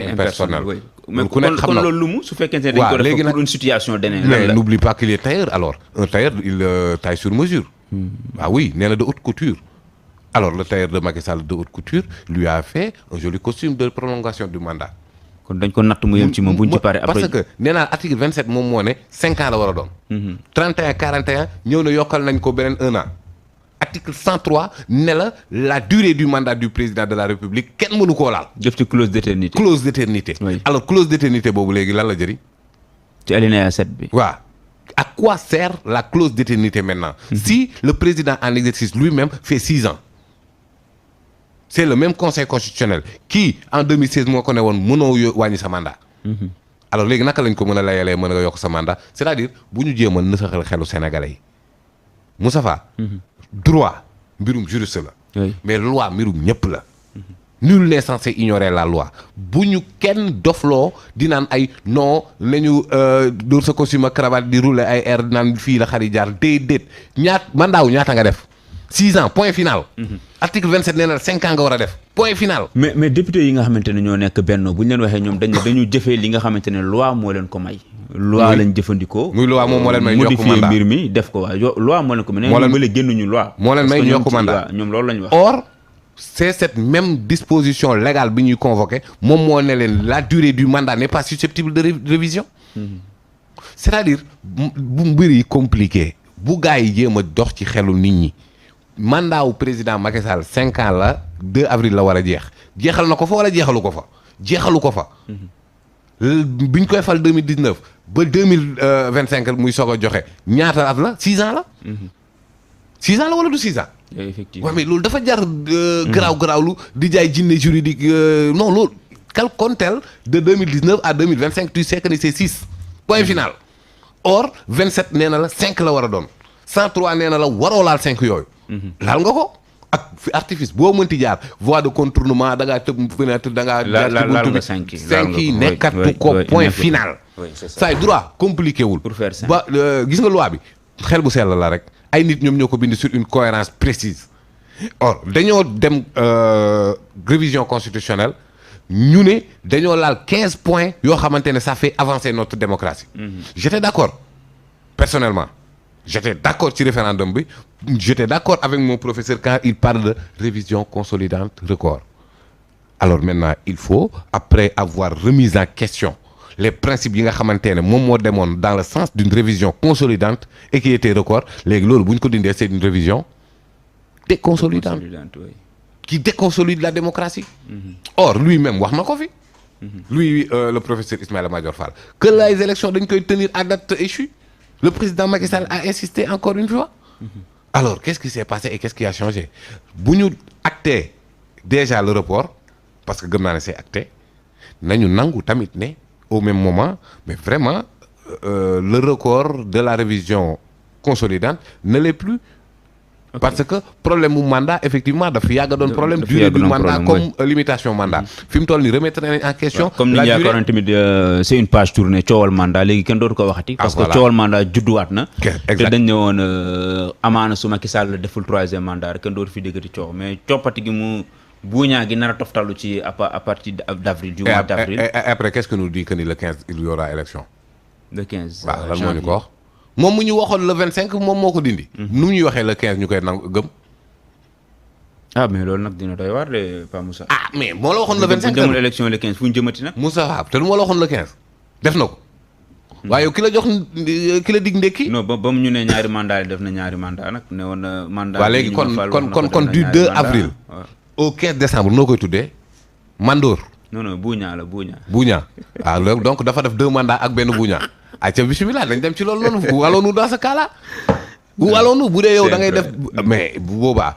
impersonnel. oui. mais ku nekk xam kon na loolu lu mu su fekkente ne dañ ko def pour une situation donnée. mais n'oublie pas qu'il est tailleur alors un tailleur il taille sur mesure. Ah oui nee na de haute couture. alors le tailleur de Macky Sall de haute couture lui a fait un joli costume de prolongation du mandat. kon dañ ko natt mu yem ci moom bu ñu ci paree après. parce que nee naa article 27 moom moo ne 5 ans la war a doon. 31 41 ñëw na yokkal nañ ko beneen 1 an. article 103 ne la durée du mandat du président de la République kenn mënu koo laal. def ci clause d'éternité. clause d'éternité. Oui. alors clause d'éternité boobu léegi lan la jëriñ. ci alinéa 7 bi. waaw à quoi sert la clause d'éternité maintenant. Si le président en exercice lui-même fait 6 ans. c'est le même conseil constitutionnel qui en 2016 moo ko ne woon mënoo wàññi sa mandat. alors léegi naka lañ ko mën a layalee mën nga yokk sa mandat c'est-à-dire bu ñu jéem a nësaxal xelu sénégalais yi Moustapha droit mbirum juriste la. Oui. mais loi mbirum ñëpp la. nul n'est censé ignorer la loi bu ñu kenn dofloo di naan ay non nañu dóor sa costume ak cravate di rouler ay air naan fii la xari jaar déedéet mandat wu ñaata nga def 6 ans point final. article 27 nee na 5 ans nga war a def point final. mais député yi nga xamante ne ñoo nekk benn bu ñu leen waxee ñoom dañu jëfee li nga xamante ne loi moo leen ko may. loi lañ jëfandikoo. muy loi moom moo leen may ñu yokk mandat modifier mbir mi def ko waaw loi moo leen ko may. moo leen mële génnuñu loi. moo leen may ñu yokk mandat ñoom loolu la ñu wax. or c'est cette même disposition légale bi ñuy convoqué moom moo ne leen la durée du mandat n'est pas susceptible de révision. c'est-à-dire bu mbir yi compliqué bu gars yi jéem a dox ci xelu nit ñi. mandat wu président Macky Sall 5 ans la 2 avril la war a jeexal na ko fa wala jeexalu ko fa jeexalu ko fa. biñ koy fal 2019 ba 2025 muy soog a joxe ñaata at la 6 ans la. 6 ans la wala du 6 ans. effectivement waaw mais loolu dafa jar. garaawlu di jaay jinne juridique non loolu. calcontel de 2019 à 2025 tu sais que ni c'est 6. point final. or 27 nee na la 5 la war a doon 103 nee na la waroo laal 5 yooyu. laal nga ko ak fi artifice boo mënti jaar voie de contournement da ngaa tëb fenêtre da ngaa. laal nga 5 yi nekkatu ko point final. saa droit compliqué wul. pour faire simple ba gis nga loi bi xel bu sell la rek ay nit ñoom ñoo ko bind sur une cohérence précise. or dañoo dem révision constitutionnelle ñu ne dañoo laal 15 points yoo xamante ne ça fait avancer notre démocratie. J'étais d'accord personnellement. J'étais d'accord ci référendum bi j'étais d'accord avec mon professeur quand il parle de révision consolidante record. alors maintenant il faut après avoir remis en question les principes yi nga xamante ne moom moo demoon dans le sens d'une révision consolidante et qui était record léegi loolu bu ñu ko dindee c'est une révision déconsolidante qui déconsolide la démocratie. or lui-même wax na ko fi. lui le professeur Ismaïla Madior Fall que les élections dañ koy tenir à date échue. Le président Macky Sall a insisté encore une fois. Alors qu'est-ce qui s'est passé et qu'est-ce qui a changé bu ñu acté déjà le report parce que gëm naa ne c'est acté nañu nangu tamit ne au même moment mais vraiment le record de la révision consolidante ne l'est plus. Okay. Parce que problème mu mandat effectivement dafa yàgg doon problème durée du mandat comme limitation mandat fi mu toll nii remettre nañ en question comme ni ñu yaakaaroon tamit c'est une page tournée coowal mandat léegi kenn dootu ko waxati parce que coowal mandat judduwaat na te dañ ne woon amaana su Macky Sall deful 3e mandat rek kenn dootu fi déggati coow mais coppati gi mu buuñaa gi nar a toftalu ci à partir d'avril du mois d'avril et après qu'est-ce que nous dit que ni le 15 il y aura élection le 15 waaw lan moo ñu ko wax moom mu ñu waxoon le 25 moom moo ko dindi. nu mu ñuy waxee le 15 ñu koy nangu gëm. mais loolu nag dina doy waar de Pa Moussa. mais moo la waxoon le 25. bu demul élection le 15 fu ñu jëmati nag. Moussa te lu ma la waxoon le 15 def na ko. waaye yow ki la jox ki la dig ndekki. non ba mu ñu ne ñaari mandat yi def na ñaari mandat nag ne woon na mandat. waaw léegi kon du 2 avril. au 15 décembre noo koy tuddee. Mandoor. non buuñaa la buuñaa. buuñaa donc dafa def 2 mandats ak benn buuñaa. ayca bisimilah dañ dem ci loolu noonu où allons-nous dans ce cas-là où allons-nous bu dee yow da ngay def mais bu boobaa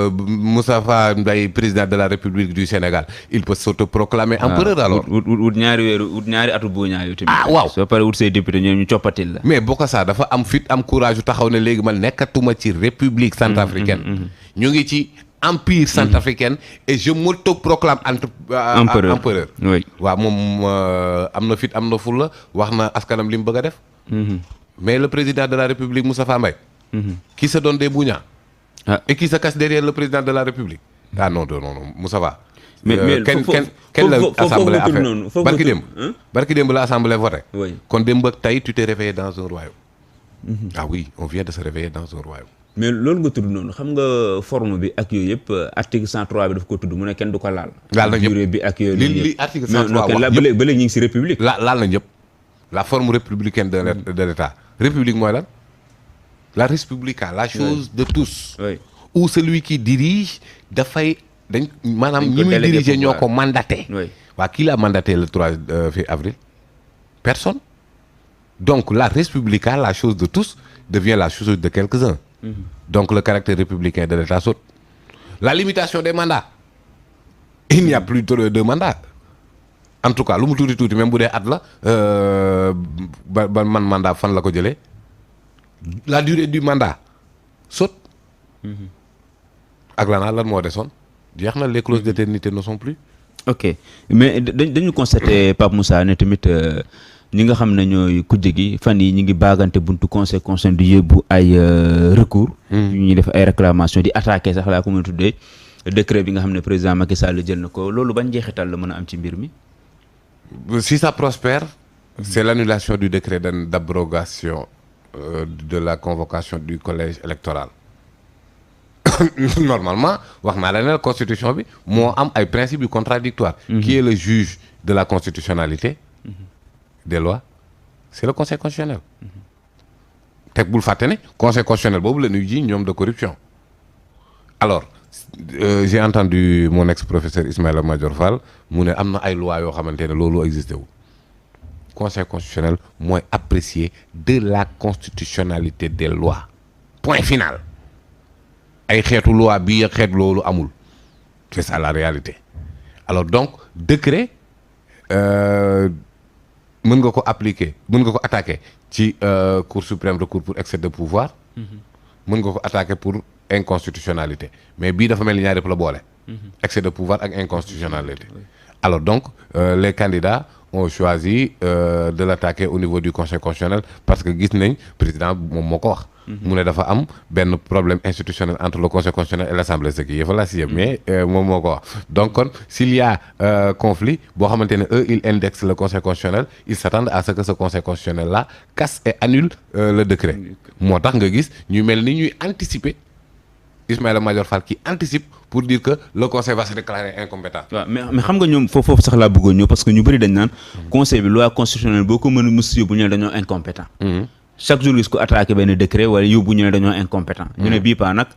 Moustapha Mbaye président de la République du Sénégal il peut s'autoproclamer empereur alors. wut ñaari atu buuñaa yow tamit. waaw soo paree wut say député ñoom ñu coppatil la. mais bokk saa dafa am fit am courage yu taxaw ne léegi man nekkatuma ci République centrafricaine. ñu ngi ci empire centrafricaine et je m'autoproclame empereur. oui waaw moom am na fit am na fulla wax na askanam li mu bëgg a def. mais le président de la République Moustapha Mbaye. qui se donne des bougnats. et qui se cache derrière le président de la République. non Moustapha mais kenn la assemblée affaire barki démb la assemblée voté. oui kon démb ak tey tu t'es réveillé dans un royaume. ah oui on vient de se réveiller dans un royaume. mais loolu nga tudd noonu xam nga forme bi ak yooyu yëpp article 103 bi daf ko tudd mu ne kenn du ko laal. laal na ñëpp durée bi ak yooyu. li article 103 wax ba léegi ñu ngi si république. laal na ñëpp la forme républicaine de l'État république mooy lan la respublica la chose de tous. oui où celui qui dirige dafay maanaam ñi muy diriger ñoo ko mandaté. oui waa qui l'a mandaté le 3 avril personne. donc la respublica la chose de tous devient la chose de quelques-uns. Donc le caractère républicain de l'État saute. La limitation des mandats. Il n'y a plus de mandats. En tout cas lu mu tuuti même bu dee at la ba man mandat fan la ko jëlee la durée du mandat saute. ak lan moo desoon jeex na les clauses d'éternité ne sont plus. ok mais dañu constaté Pape Moussa ne tamit ñi nga xam ne ñooy kujje gi fan yi ñi ngi baagante buntu conseil constitutionnel di yóbbu ay recours. yu ñuy def ay réclamations di attaquer sax laa ko mën a tuddee décret bi nga xam ne président Macky Sall jël na ko loolu ban njeexital la mën a am ci mbir mi. si ça prospère. c'est l'annulation du décret d'abrogation de la convocation du collège électoral. Normalement wax naa la ne la constitution bi moo am ay principes yu contradictoires. Qui est le juge de la constitutionnalité des lois? C'est le conseil constitutionnel. teg bul fàtte ne conseil constitutionnel boobu la ñuy ji ñoom de corruption. alors j'ai entendu mon ex-professeur Ismaïla Madior Fall mu ne am na ay lois yoo xamante ne loolu existé wu. conseil constitutionnel mooy apprécier de la constitutionnalité des lois point final. ay xeetu loi bii ak xeetu loolu amul c'est ça la réalité. alors donc décret mën nga ko appliquer mën nga ko attaquer ci cour suprême recours pour excès de pouvoir. mën nga ko attaquer pour inconstitutionnalité mais bii dafa mel ni ñaar yëpp la boole. excès de pouvoir ak inconstitutionnalité. alors donc les candidats ont choisi de l'attaquer au niveau du conseil constitutionnel parce que gis nañ président moom moo ko wax. mu ne dafa am benn problème institutionnel entre le conseil constitutionnel et l'assemblée ce qui est fallacieux mais moom moo ko wax donc kon s'il y a conflit boo xamante ne eux ils indexent le conseil constitutionnel ils s'attendent à ce que ce conseil constitutionnel là casse et annule le décret moo tax nga gis ñu mel ni ñuy anticiper Ismaïla Madior Fall qui anticipe pour dire que le conseil va se déclarer incompétent. waaw mais xam nga ñoom foofu sax laa bëggoon ñëw parce que ñu bëri dañ naan conseil bi loi constitutionnelle boo ko mën a mës yóbbu ñu ne dañoo incompétent. chaque jour gis ko attaqué benn décret wala yóbbu ñu ne dañoo incompétent. ñu ne bii paa nag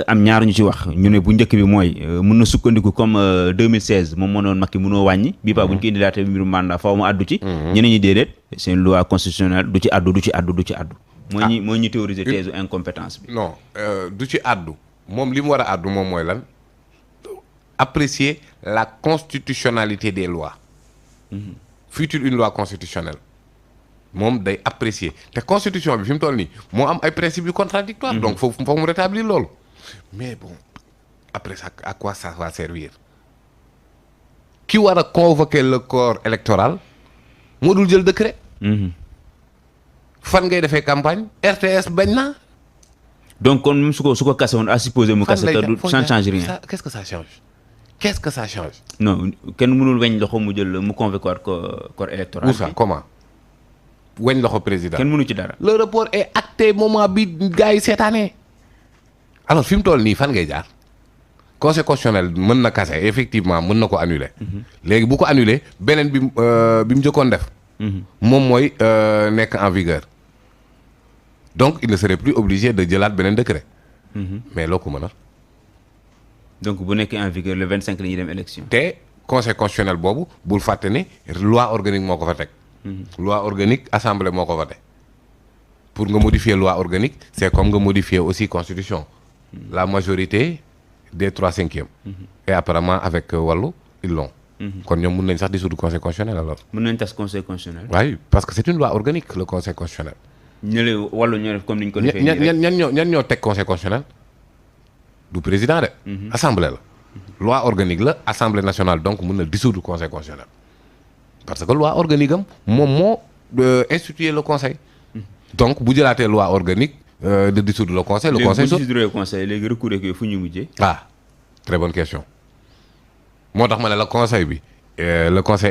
am ñaar ñu ci wax ñu ne bu njëkk bi mooy mën na sukkandiku comme 2016 moom moo doon Macky mënoo wàññi. bii paa bu ñu ko indilaatee mbiru mandat faaw mu addu ci. ñeneen ñi déedéet c'est une loi constitutionnelle du ci addu. mooy ñi théoriser thèse incompétence bi. non du ci addu moom li mu war a addu moom mooy lan apprécier la constitutionnalité des lois. fut-il une loi constitutionnelle. moom day apprécier te constitution bi fi mu toll nii moo am ay principes yu contradictoires donc foofu mu rétablir loolu mais bon après ça à quoi ça va servir ki war a convoquer le corps électoral moo dul jël décret fan ngay defee campagne RTS bañ na donc kon même su ko kase woon à supposer mu kase te ça ne change rien. qu'est-ce que ça change non kenn mënul weñ loxo mu jël mu convoquer corps électoral. où ça comment weñ loxo président kenn mënu ci dara. le report est acté moment bi gars yi seetaanee alors fi mu toll nii fan ngay jaar conseil constitutionnel mën na kase effectivement mën na ko annuler. léegi bu ko annuler beneen bi mu njëkkoon def. moom mooy nekk en vigueur donc il ne serait plus obligé de jëlaat beneen décret. mais loo ko mën a. donc bu nekkee en vigueur le 25 la ñuy dem élection. te conseil constitutionnel boobu bul fàtte ne loi organique moo ko fa teg. loi organique assemblée moo ko voté pour nga modifier loi organique c'est comme nga modifier aussi constitution la majorité des 3/5 et apparemment avec wàllu ils l'ont kon ñoom mën nañ sax dissoudre conseil constitutionnel alors mën nañ tas conseil constitutionnel. oui parce que c'est une loi organique le conseil constitutionnel. ñële wàllu ñoo def comme ni ñu ko defee. ñan ñoo teg conseil constitutionnel du président de. assemblée la. loi organique la assemblée nationale donc mën na dissoudre conseil constitutionnel. parce que loi organique am moom moo instituer le conseil. donc bu jëlaatee loi organique de dissoudre le conseil. le conseil léegi bu dissoudre le conseil léegi recours ak fu ñu mujjee. ah très bonne question moo tax ma ne la conseil bi le conseil